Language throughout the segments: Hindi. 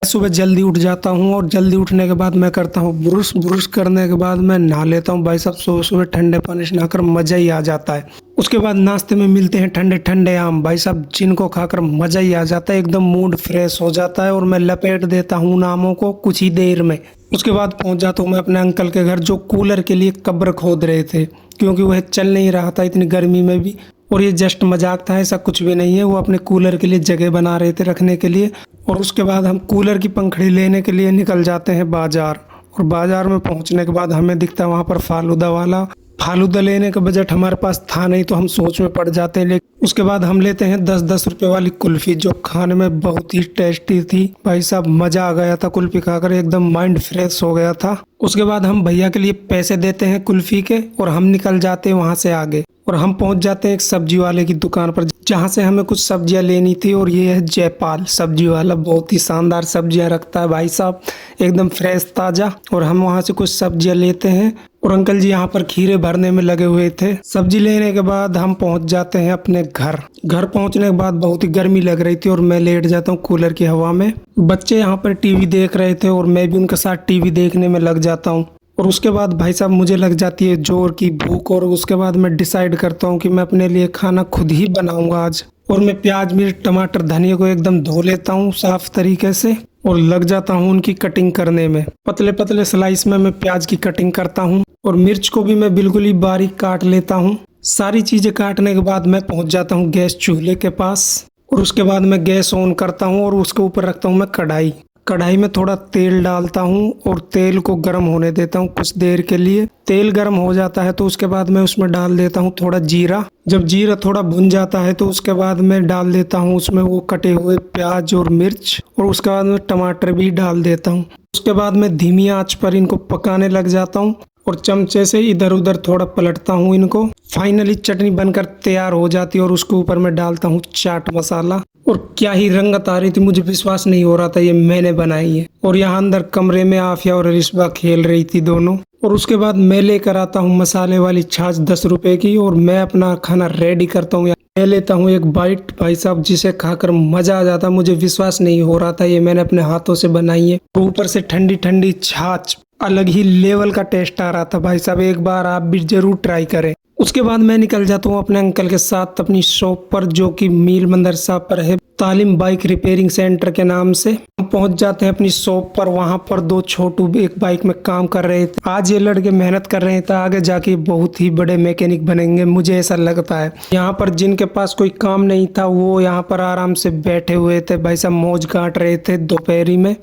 सुबह जल्दी उठ जाता हूँ और जल्दी उठने के बाद मैं करता हूँ ब्रुश। ब्रुश करने के बाद मैं नहा लेता हूँ। भाई साहब सुबह सुबह ठंडे पानी से नहाकर मज़ा ही आ जाता है। उसके बाद नाश्ते में मिलते हैं ठंडे ठंडे आम। भाई साहब जिनको खाकर मज़ा ही आ जाता है, एकदम मूड फ्रेश हो जाता है और मैं लपेट देता हूँ उन आमों को कुछ ही देर में। उसके बाद पहुँच जाता हूँ मैं अपने अंकल के घर, जो कूलर के लिए कब्र खोद रहे थे, क्योंकि वह चल नहीं रहा था इतनी गर्मी में भी। और ये जस्ट मजाक था, ऐसा कुछ भी नहीं है। वो अपने कूलर के लिए जगह बना रहे थे रखने के लिए। और उसके बाद हम कूलर की पंखड़ी लेने के लिए निकल जाते हैं बाजार। और बाजार में पहुंचने के बाद हमें दिखता है वहाँ पर फालूदा वाला। फालूदा लेने का बजट हमारे पास था नहीं, तो हम सोच में पड़ जाते हैं। लेकिन उसके बाद हम लेते हैं 10-10 रुपए वाली कुल्फ़ी, जो खाने में बहुत ही टेस्टी थी। भाई साहब मज़ा आ गया था कुल्फ़ी खाकर, एकदम माइंड फ्रेश हो गया था। उसके बाद हम भैया के लिए पैसे देते हैं कुल्फ़ी के और हम निकल जाते हैं वहाँ से आगे। और हम पहुंच जाते हैं एक सब्जी वाले की दुकान पर, जहाँ से हमें कुछ सब्जियां लेनी थी। और ये है जयपाल सब्जी वाला, बहुत ही शानदार सब्जियां रखता है भाई साहब, एकदम फ्रेश ताज़ा। और हम वहाँ से कुछ सब्जियां लेते हैं और अंकल जी यहाँ पर खीरे भरने में लगे हुए थे। सब्जी लेने के बाद हम पहुँच जाते हैं अपने घर। घर पहुँचने के बाद बहुत ही गर्मी लग रही थी और मैं लेट जाता हूँ कूलर की हवा में। बच्चे यहाँ पर टीवी देख रहे थे और मैं भी उनके साथ टीवी देखने में लग जाता हूँ। और उसके बाद भाई साहब मुझे लग जाती है जोर की भूख। और उसके बाद मैं डिसाइड करता हूँ कि मैं अपने लिए खाना खुद ही बनाऊंगा आज। और मैं प्याज मिर्च टमाटर धनिया को एकदम धो लेता हूँ साफ तरीके से और लग जाता हूँ उनकी कटिंग करने में। पतले पतले स्लाइस में मैं प्याज की कटिंग करता हूँ और मिर्च को भी मैं बिल्कुल ही बारीक काट लेता हूँ। सारी चीजें काटने के बाद मैं पहुँच जाता हूँ गैस चूल्हे के पास। और उसके बाद मैं गैस ऑन करता हूँ और उसके ऊपर रखता हूँ मैं कढ़ाई। कढ़ाई में थोड़ा तेल डालता हूँ और तेल को गर्म होने देता हूँ कुछ देर के लिए। तेल गर्म हो जाता है तो उसके बाद मैं उसमें डाल देता हूँ थोड़ा जीरा। जब जीरा थोड़ा भुन जाता है तो उसके बाद मैं डाल देता हूँ उसमें वो कटे हुए प्याज और मिर्च। और उसके बाद मैं टमाटर भी डाल देता हूँ। उसके बाद मैं धीमी आंच पर इनको पकाने लग जाता हूँ और चमचे से इधर उधर थोड़ा पलटता हूँ इनको। फाइनली चटनी बनकर तैयार हो जाती है और उसके ऊपर मैं डालता हूँ चाट मसाला। और क्या ही रंगत आ रही थी, मुझे विश्वास नहीं हो रहा था ये मैंने बनाई है। और यहाँ अंदर कमरे में आफिया और रिश्वा खेल रही थी दोनों। और उसके बाद मैं लेकर आता हूँ मसाले वाली छाछ 10 रुपए की और मैं अपना खाना रेडी करता हूँ। मैं लेता हूँ एक बाइट भाई साहब, जिसे खाकर मजा आ जाता। मुझे विश्वास नहीं हो रहा था ये मैंने अपने हाथों से बनाई है। ऊपर से ठंडी ठंडी छाछ, अलग ही लेवल का टेस्ट आ रहा था भाई साहब। एक बार आप भी जरूर ट्राई करें। उसके बाद मैं निकल जाता हूँ अपने अंकल के साथ अपनी शॉप पर, जो कि मील मदरसा पर है, तालिम बाइक रिपेयरिंग सेंटर के नाम से। हम पहुंच जाते हैं अपनी शॉप पर। वहां पर दो छोटू एक बाइक में काम कर रहे थे। आज ये लड़के मेहनत कर रहे थे, आगे जाके बहुत ही बड़े मैकेनिक बनेंगे, मुझे ऐसा लगता है। यहाँ पर जिनके पास कोई काम नहीं था वो यहाँ पर आराम से बैठे हुए थे भाई साहब, मौज काट रहे थे दोपहरी में।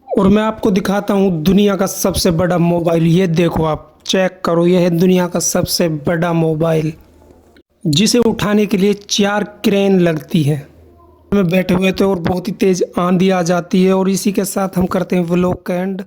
और मैं आपको दिखाता हूँ दुनिया का सबसे बड़ा मोबाइल। ये देखो, आप चेक करो, यह है दुनिया का सबसे बड़ा मोबाइल, जिसे उठाने के लिए 4 क्रेन लगती है। में बैठे हुए थे और बहुत ही तेज आंधी आ जाती है। और इसी के साथ हम करते हैं व्लॉग का एंड।